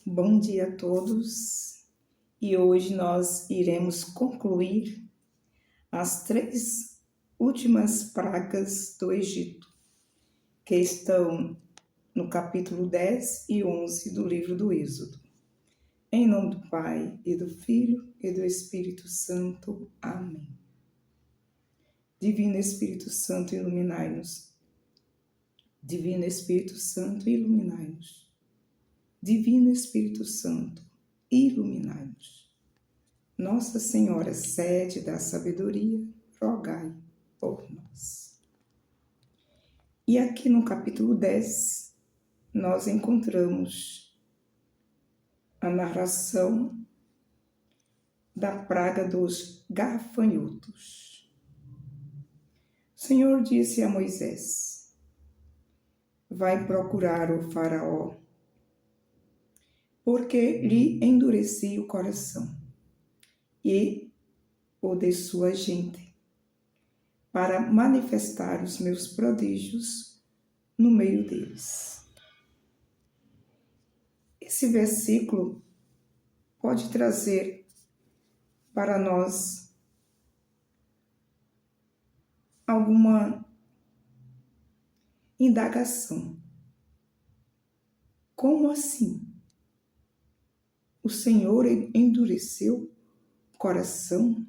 Bom dia a todos, e hoje nós iremos concluir as 3 últimas pragas do Egito, que estão no capítulo 10 e 11 do livro do Êxodo. Em nome do Pai, e do Filho, e do Espírito Santo. Amém. Divino Espírito Santo, iluminai-nos. Divino Espírito Santo, iluminai-nos. Divino Espírito Santo, iluminai-nos. Nossa Senhora, sede da sabedoria, rogai por nós. E aqui no capítulo 10, nós encontramos a narração da praga dos gafanhotos. O Senhor disse a Moisés: vai procurar o faraó, porque lhe endureci o coração e o de sua gente, para manifestar os meus prodígios no meio deles. Esse versículo pode trazer para nós alguma indagação. Como assim? O Senhor endureceu o coração?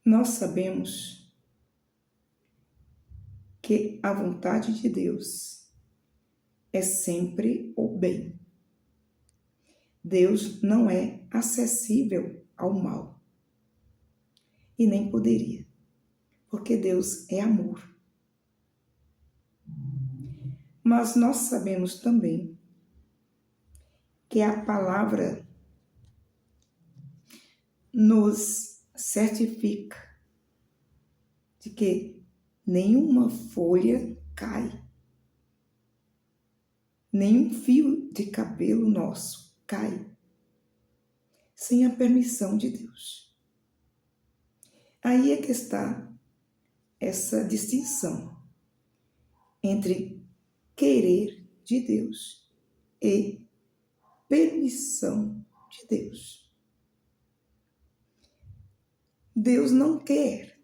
Nós sabemos que a vontade de Deus é sempre o bem. Deus não é acessível ao mal. E nem poderia, porque Deus é amor. Mas nós sabemos também que a palavra nos certifica de que nenhuma folha cai, nenhum fio de cabelo nosso cai sem a permissão de Deus. Aí é que está essa distinção entre querer de Deus e permissão de Deus. Deus não quer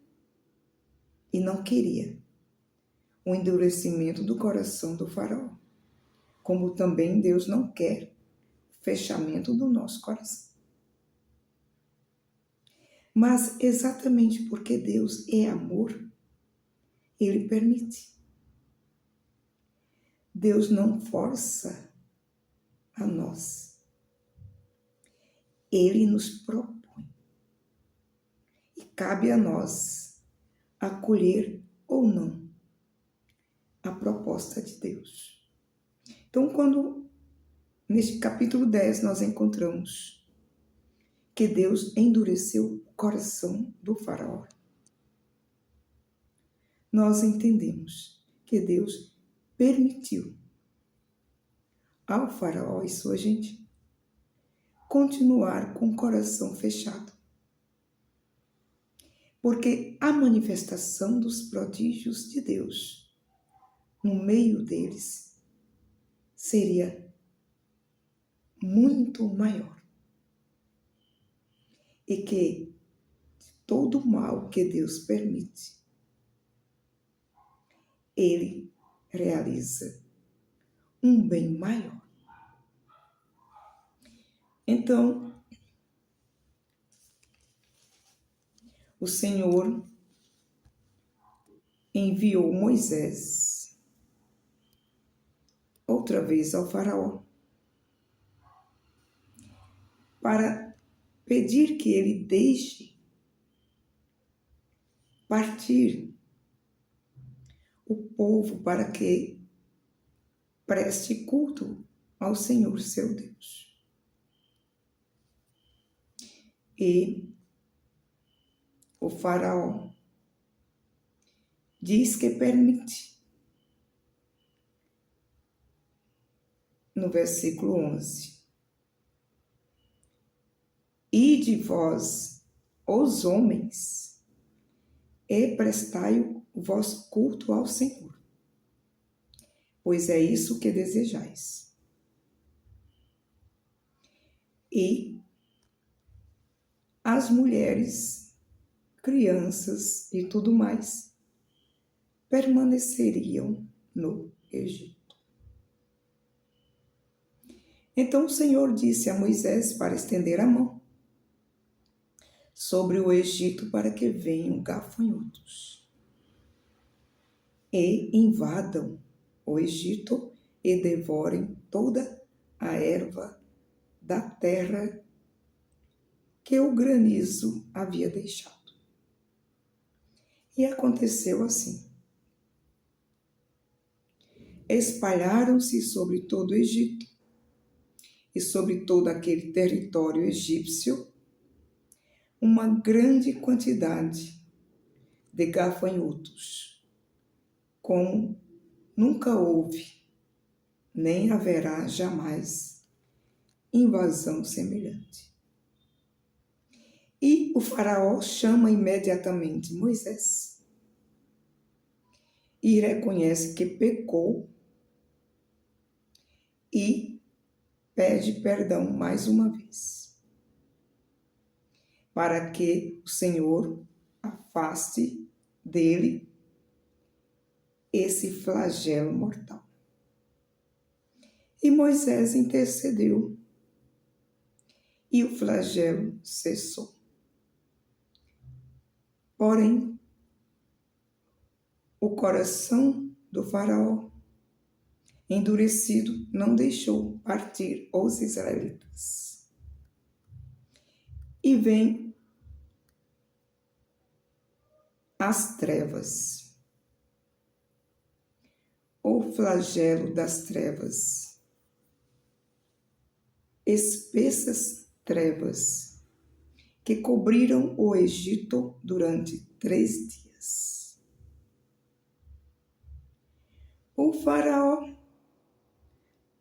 e não queria o endurecimento do coração do faraó, como também Deus não quer o fechamento do nosso coração. Mas exatamente porque Deus é amor, Ele permite. Deus não força a nós. Ele nos propõe. E cabe a nós acolher ou não a proposta de Deus. Então, quando neste capítulo 10 nós encontramos que Deus endureceu o coração do faraó, nós entendemos que Deus permitiu ao faraó e sua gente continuar com o coração fechado. Porque a manifestação dos prodígios de Deus no meio deles seria muito maior. E que todo o mal que Deus permite, Ele realiza um bem maior. Então, o Senhor enviou Moisés outra vez ao faraó para pedir que ele deixe partir o povo para que preste culto ao Senhor seu Deus. E o faraó diz que permite. No versículo 11. Ide vós, os homens, e prestai o vosso culto ao Senhor. pois é isso que desejais. E as mulheres, crianças e tudo mais permaneceriam no Egito. Então o Senhor disse a Moisés para estender a mão sobre o Egito para que venham gafanhotos e invadam o Egito e devorem toda a erva da terra que o granizo havia deixado. E aconteceu assim. Espalharam-se sobre todo o Egito e sobre todo aquele território egípcio uma grande quantidade de gafanhotos, como nunca houve, nem haverá jamais invasão semelhante. E o faraó chama imediatamente Moisés e reconhece que pecou e pede perdão mais uma vez, para que o Senhor afaste dele esse flagelo mortal. E Moisés intercedeu e o flagelo cessou. Porém, o coração do faraó, endurecido, não deixou partir os israelitas. E vem as trevas, o flagelo das trevas, espessas trevas que cobriram o Egito durante 3 dias. O faraó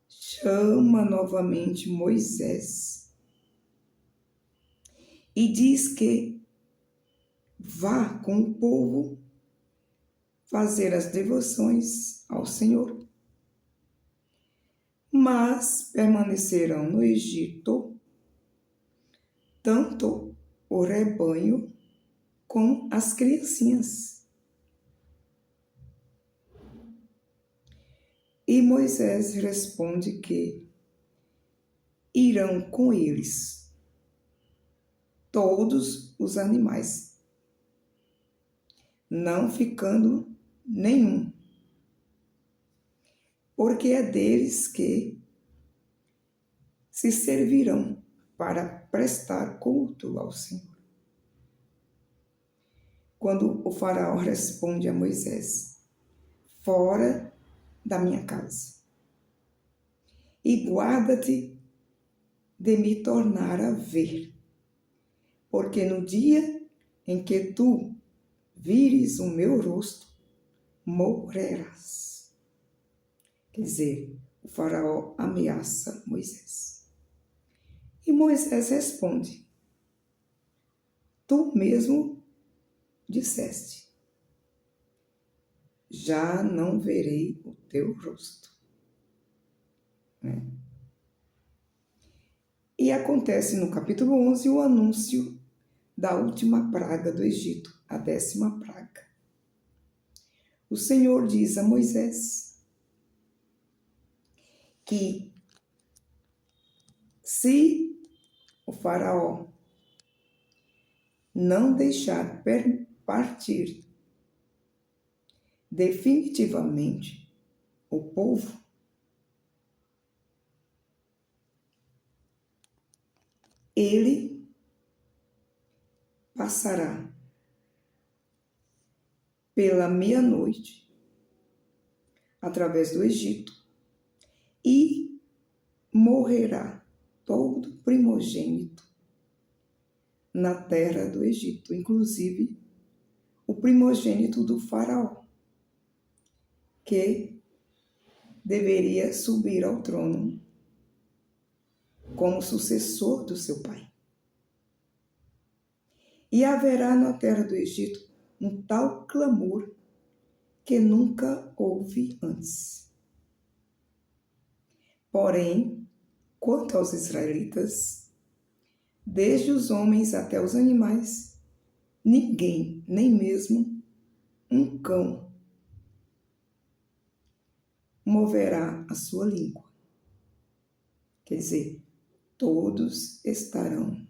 chama novamente Moisés e diz que vá com o povo fazer as devoções ao Senhor. Mas permanecerão no Egito tanto o rebanho como as criancinhas. E Moisés responde que irão com eles todos os animais, não ficando nenhum, porque é deles que se servirão para prestar culto ao Senhor. Quando o faraó responde a Moisés: fora da minha casa, e guarda-te de me tornar a ver, porque no dia em que tu vires o meu rosto, morrerás. Quer dizer, o faraó ameaça Moisés. E Moisés responde: tu mesmo disseste, já não verei o teu rosto. E acontece no capítulo 11 o anúncio da última praga do Egito, a 10ª praga. O Senhor diz a Moisés que se o faraó não deixar partir definitivamente o povo, ele passará pela meia-noite através do Egito e morrerá todo primogênito na terra do Egito, inclusive o primogênito do faraó, que deveria subir ao trono como sucessor do seu pai. E haverá na terra do Egito um tal clamor que nunca houve antes. Porém, quanto aos israelitas, desde os homens até os animais, ninguém, nem mesmo um cão, moverá a sua língua. Quer dizer, todos estarão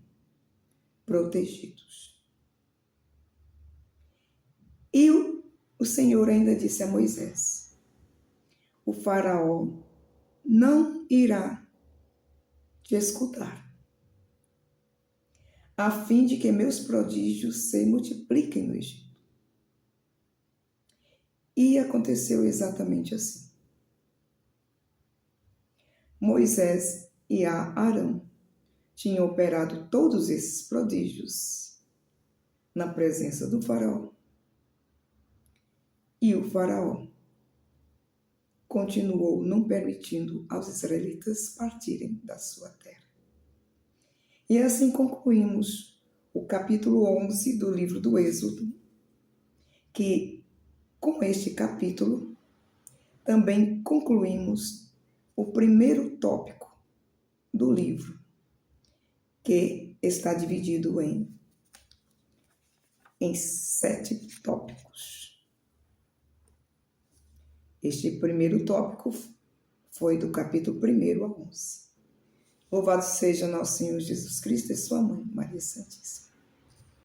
protegidos. E o Senhor ainda disse a Moisés: o faraó não irá te escutar, a fim de que meus prodígios se multipliquem no Egito. E aconteceu exatamente assim. Moisés e Arão tinham operado todos esses prodígios na presença do faraó. E o faraó continuou não permitindo aos israelitas partirem da sua terra. E assim concluímos o capítulo 11 do livro do Êxodo, que com este capítulo também concluímos o primeiro tópico do livro, que está dividido em 7 tópicos. Este primeiro tópico foi do capítulo 1 ao 11. Louvado seja nosso Senhor Jesus Cristo e sua mãe, Maria Santíssima.